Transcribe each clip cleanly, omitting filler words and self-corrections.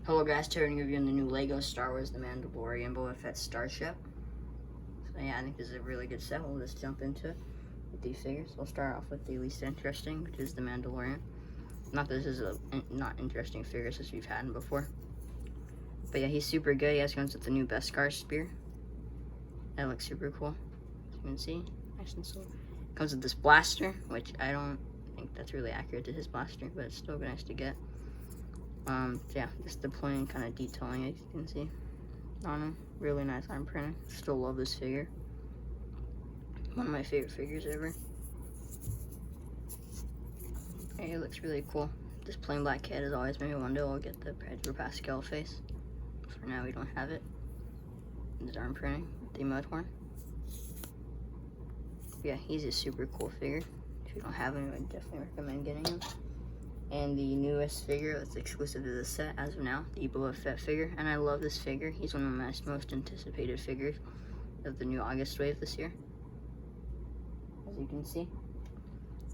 Hello guys, today we're reviewing the new Lego Star Wars The Mandalorian Boba Fett Starship. So yeah, I think this is a really good set. We'll just jump into it with these figures. We'll start off with the least interesting, which is the Mandalorian. Not that this is a not interesting figure since we've had him before. But yeah, he's super good. He also comes with the new Beskar spear. That looks super cool. As you can see, nice and slow. Comes with this blaster, which I don't think that's really accurate to his blaster, but it's still nice to get. Yeah, just the plain kind of detailing, as you can see on him. Really nice arm printing. Still love this figure. One of my favorite figures ever. Hey, it looks really cool. This plain black head has always made me wonder. I'll get the Pedro Pascal face. For now, we don't have it. His arm printing with the mud horn. Yeah, he's a super cool figure. If you don't have him, I definitely recommend getting him. And the newest figure that's exclusive to the set as of now, the Boba Fett figure. And I love this figure. He's one of my most anticipated figures of the new August wave this year. As you can see,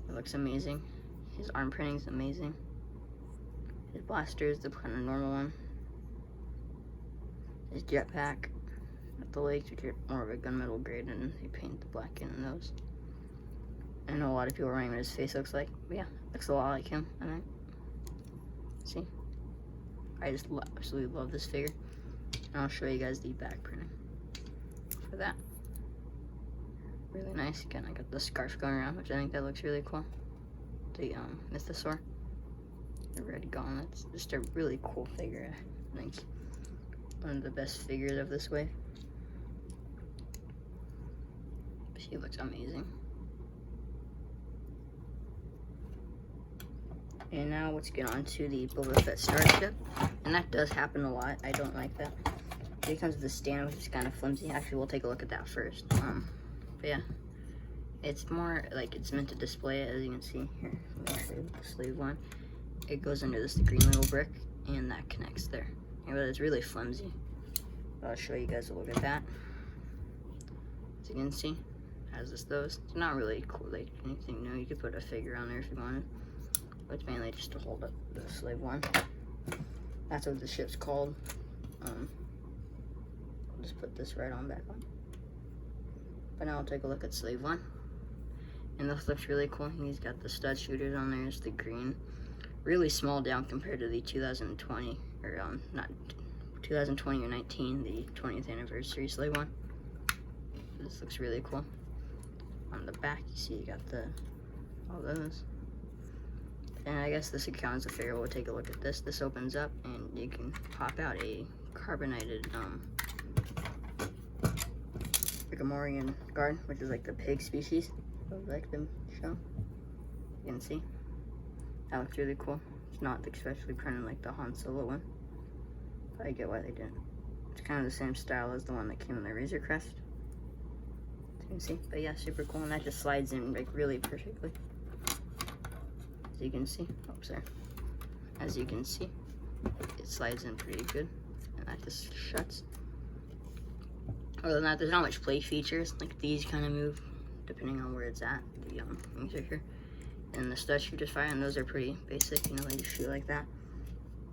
it looks amazing. His arm printing is amazing. His blaster is the kind of normal one. His jetpack at the legs, which are more of a gunmetal grade, and they paint the black in those. I know a lot of people are wondering what his face looks like, but yeah, looks a lot like him, I think. See? I just absolutely love this figure. And I'll show you guys the back printing for that. Really nice. Again, I got the scarf going around, which I think that looks really cool. The mythosaur. The red gauntlets. Just a really cool figure. I think one of the best figures of this wave. She looks amazing. And now let's get on to the Boba Fett Starship. And that does happen a lot. I don't like that. Here comes the stand, which is kind of flimsy. Actually, we'll take a look at that first. But yeah, it's more like it's meant to display it, as you can see here. Let me show you the sleeve one. It goes under this green little brick, and that connects there. Yeah, but it's really flimsy. I'll show you guys a look at that. As you can see, it has those. It's not really cool, like anything new. You could put a figure on there if you wanted. It's mainly just to hold up the slave one. That's what the ship's called. I'll just put this right on back on. But now I'll take a look at slave one. And this looks really cool. He's got the stud shooters on there. It's the green. Really small down compared to the 2020, or not 2020 or 19, the 20th anniversary slave one. This looks really cool. On the back, you see you got all those. And I guess this accounts a figure. We'll take a look at this. This opens up and you can pop out a carbonated Mandalorian guard, which is like the pig species. I would like them shown. You can see. That looks really cool. It's not especially printed like the Han Solo one. But I get why they didn't. It's kind of the same style as the one that came in the Razor Crest. As you can see. But yeah, super cool. And that just slides in like really perfectly. You can see, oops, sorry. As you can see, it slides in pretty good, and that just shuts. Other than that, there's not much play features. Like these kind of move depending on where it's at. The things are here, and the studs shoot just fine. And those are pretty basic. You know, they just shoot like that.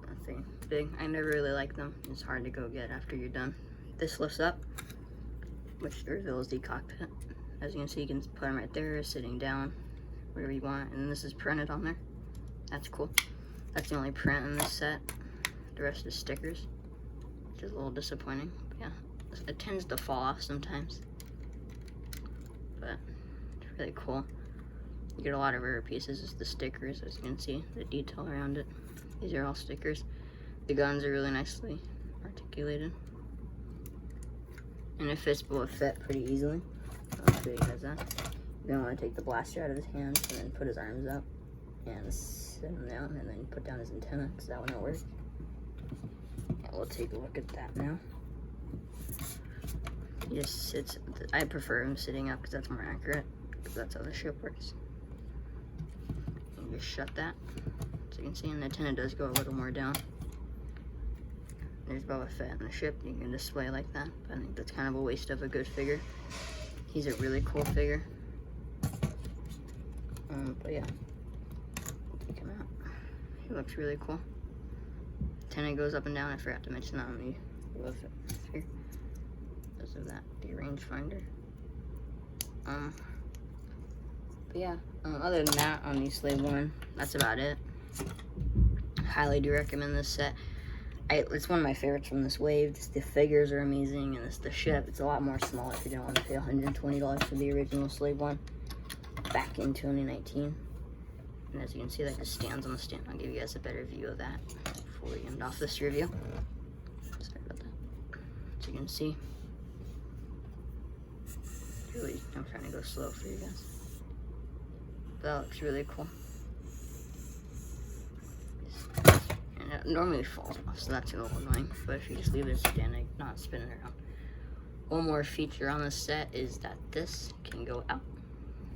Nothing big. I never really like them. It's hard to go get after you're done. This lifts up, which reveals the cockpit. As you can see, you can put them right there, sitting down. Whatever you want, and this is printed on there. That's cool. That's the only print in this set. The rest is stickers, which is a little disappointing. But yeah, it tends to fall off sometimes, but it's really cool. You get a lot of rare pieces. It's the stickers, as you can see, the detail around it. These are all stickers. The guns are really nicely articulated, and it fits Boba Fett pretty easily. I'll show you guys that. You're gonna want to take the blaster out of his hands and then put his arms up and sit him down, and then put down his antenna, because that one won't work. Yeah, we'll take a look at that now. He just sits. I prefer him sitting up because that's more accurate, because that's how the ship works. You just shut that, so you can see, and the antenna does go a little more down. There's Boba Fett in the ship. You can display like that, but I think that's kind of a waste of a good figure. He's a really cool figure. But yeah, take him out. He looks really cool. antenna goes up and down. I forgot to mention that on the here. Because of that, the rangefinder. But yeah, other than that, on the Slave 1, that's about it. Highly do recommend this set. It's one of my favorites from this wave. Just the figures are amazing, and the ship, it's a lot more small if you don't want to pay $120 for the original Slave 1 back in 2019. And as you can see, like the stands on the stand. I'll give you guys a better view of that before we end off this review. Sorry about that. As you can see, really, I'm trying to go slow for you guys. That looks really cool. And it normally falls off, so that's a little annoying. But if you just leave it standing, not spinning around. One more feature on this set is that this can go out.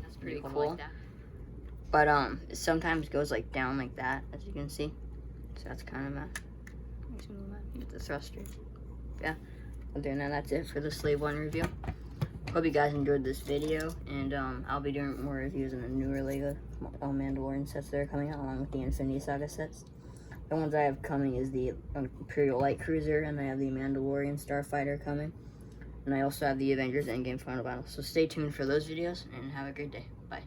That's pretty cool. Like that. But it sometimes goes like down like that, as you can see. So that's kind of makes me mad. You get the thrusters. Yeah. Other than that, that's it for the Slave 1 review. Hope you guys enjoyed this video, and I'll be doing more reviews on the newer Lego Mandalorian sets that are coming out, along with the Infinity Saga sets. The ones I have coming is the Imperial Light Cruiser, and I have the Mandalorian Starfighter coming. And I also have the Avengers Endgame Final Battle. So stay tuned for those videos, and have a great day. Bye.